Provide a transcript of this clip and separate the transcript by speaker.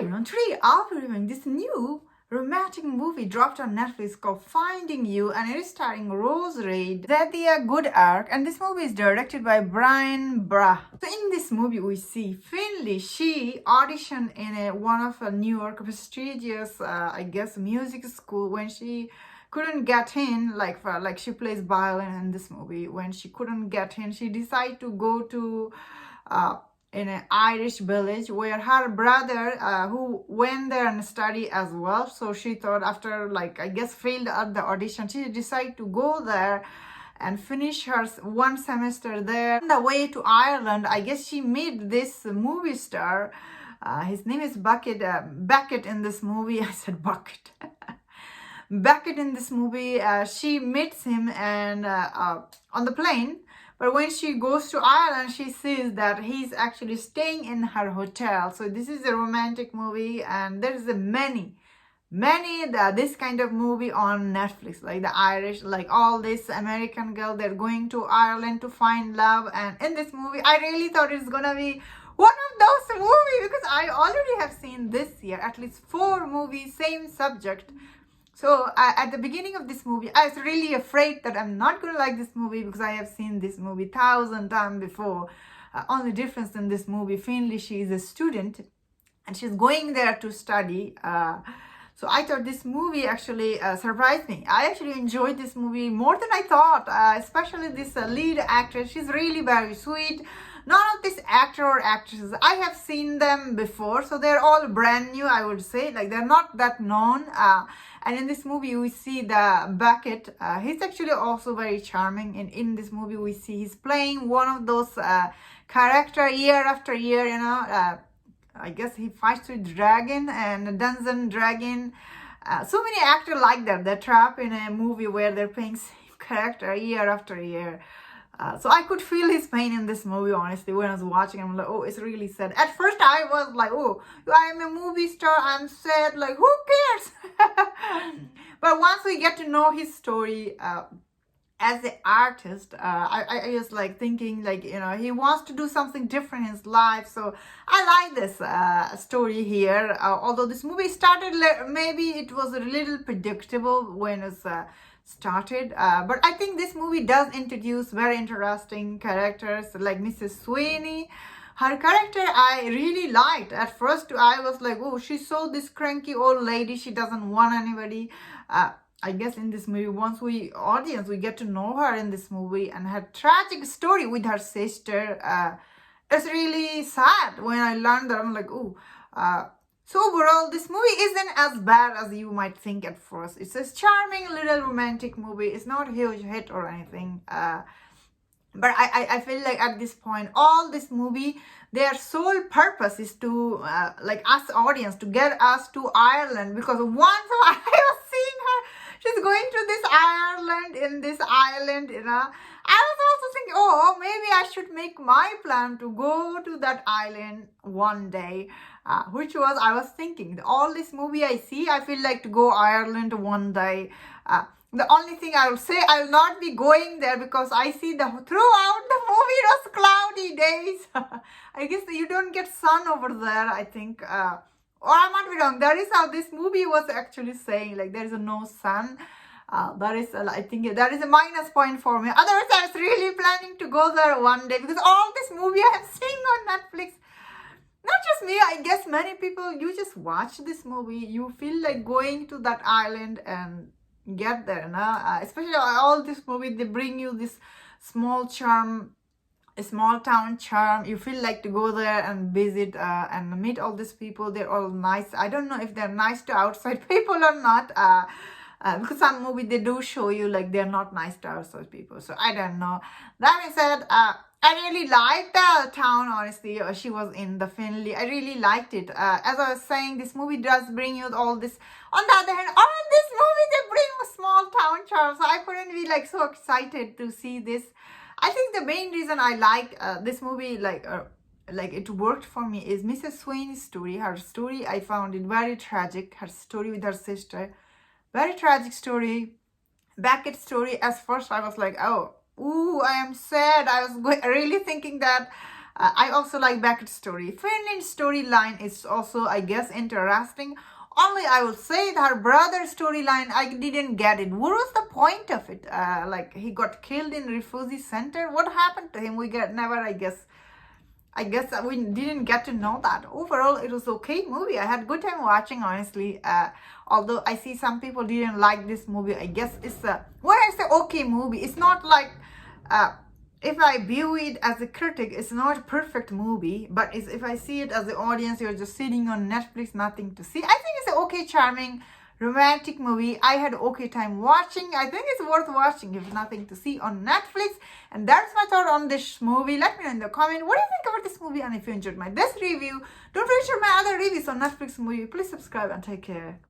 Speaker 1: everyone, today I'll be reviewing this new romantic movie dropped on Netflix called Finding You, and it is starring Rose Reid, Zadia Goodart, and this movie is directed by Brian Brah. So in this movie we see Finley. She auditioned in one of New York prestigious, music school. When she couldn't get in, like she plays violin in this movie. When she couldn't get in, she decided to go to in an Irish village where her brother who went there and study as well. So she thought after failed at the audition, she decided to go there and finish her one semester there. On the way to Ireland, I guess she met this movie star. His name is Beckett in this movie. I said Bucket. Beckett in this movie, she meets him and on the plane. But when she goes to Ireland, she sees that he's actually staying in her hotel. So this is a romantic movie, and there's this kind of movie on Netflix, like the Irish, like all this American girl, they're going to Ireland to find love. And in this movie, I really thought it's gonna be one of those movies, because I already have seen this year at least 4 movies, same subject. So at the beginning of this movie, I was really afraid that I'm not going to like this movie because I have seen this movie 1,000 times before. Only difference in this movie, Finley, she is a student and she's going there to study. So I thought this movie actually surprised me. I actually enjoyed this movie more than I thought, especially this lead actress. She's really very sweet. None of these actor or actresses, I have seen them before, so they're all brand new, I would say. Like, they're not that known. And in this movie, we see the Beckett. He's actually also very charming. And in this movie, we see he's playing one of those character year after year, I guess he fights with dragon and Dungeon Dragon. So many actors like that. They're trapped in a movie where they're playing same character year after year. So I could feel his pain in this movie, honestly. When I was watching, I'm like, oh, it's really sad. At first, I was like, oh, I'm a movie star, I'm sad, like, who cares? But once we get to know his story as an artist, I was like thinking, he wants to do something different in his life. So I like this story here. Although this movie started, maybe it was a little predictable when it's started, but I think this movie does introduce very interesting characters like Mrs. Sweeney. Her character I really liked. At first I was like, oh, she's so this cranky old lady, she doesn't want anybody. I guess in this movie, once we get to know her in this movie and her tragic story with her sister, it's really sad. When I learned that, I'm like, oh, so overall, this movie isn't as bad as you might think at first. It's a charming little romantic movie. It's not a huge hit or anything. But I feel like at this point, all this movie, their sole purpose is to, us audience, to get us to Ireland. Because once I was seeing her, she's going to this Ireland, in this island, I was also thinking, oh, maybe I should make my plan to go to that island one day. I was thinking, all this movie I see, I feel like to go Ireland one day. The only thing I will say, I will not be going there because I see throughout the movie it was cloudy days. I guess you don't get sun over there, I think. Or I might be wrong. That is how this movie was actually saying, like there is no sun. I think that is a minus point for me. Otherwise, I was really planning to go there one day because all this movie I have seen on Netflix. Not just me, I guess many people, you just watch this movie, you feel like going to that island and get there, especially all this movie, they bring you this small town charm. You feel like to go there and visit and meet all these people. They're all nice. I don't know if they're nice to outside people or not, because some movie they do show you like they're not nice to outside people. So I don't know. That being said, I really liked the town, honestly. She was in the Finley. I really liked it. As I was saying, this movie does bring you all this. On the other hand, all this movie, they bring a small town charm. So I couldn't be so excited to see this. I think the main reason I like this movie, it worked for me, is Mrs. Sweeney's story. Her story, I found it very tragic. Her story with her sister, very tragic story. Beckett's story, as first I was like, oh, ooh, I am sad. I was really thinking that I also like Beckett's story. Finland's storyline is also, I guess, interesting. Only I will say that her brother's storyline, I didn't get it. What was the point of it? Like he got killed in refugee center. What happened to him? We get never, I guess we didn't get to know that. Overall, it was okay movie. I had good time watching, honestly. Although I see some people didn't like this movie. I guess it's when I say okay movie, it's not like if I view it as a critic, it's not a perfect movie. But if I see it as the audience, you're just sitting on Netflix, nothing to see. I think it's an okay, charming, romantic movie. I had okay time watching. I think it's worth watching if nothing to see on Netflix. And that's my thought on this movie. Let me know in the comment what do you think about this movie, and if you enjoyed this review, don't forget to share my other reviews on Netflix movie. Please subscribe and take care.